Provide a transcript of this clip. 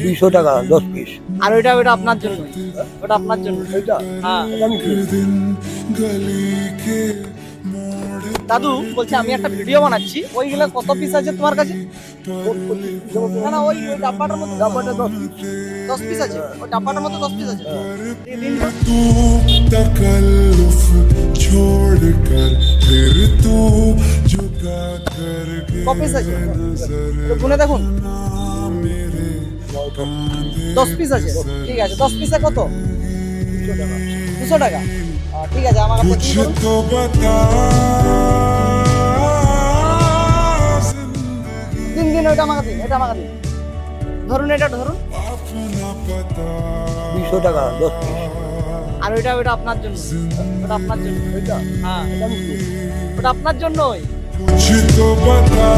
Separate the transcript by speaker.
Speaker 1: 200 টাকা 10 পিস।
Speaker 2: আর ওইটা ওইটা আপনার জন্য, ওটা আপনার জন্য।
Speaker 1: এটা
Speaker 2: হ্যাঁ
Speaker 1: আমি কি?
Speaker 2: দাদু বলছে আমি একটা ভিডিও বানাচ্ছি, ওইগুলো কত পিস আছে তোমার কাছে? না না, ওই ওই ডাব্বাটার মধ্যে
Speaker 1: ডাব্বাটা 10 পিস।
Speaker 2: 10 পিস আছে, ওই ডাব্বাটার মধ্যে 10 পিস আছে। দিন তো।
Speaker 3: तू तकल्लुफ छोड़ कर फिर तू झुका कर
Speaker 2: ক পিস আছে একটু গুনে দেখুন। 10 পিস আছে, ঠিক আছে। 10 পিসে কত? 200 টাকা। ঠিক আছে, আমার কাছে
Speaker 3: कुछ तो बता
Speaker 2: দিন দিন, ওইটা আমাকে দিন, এটা আমাকে দিন। ধরুন, এটা ধরুন।
Speaker 3: अपना पता
Speaker 1: 200 টাকা 10 পিস।
Speaker 2: আর ওইটা ওইটা আপনার জন্য, ওটা আপনার জন্য।
Speaker 1: এটা
Speaker 2: হ্যাঁ
Speaker 1: আমি কি?
Speaker 2: ওটা আপনার জন্যই।
Speaker 3: कुछ तो बता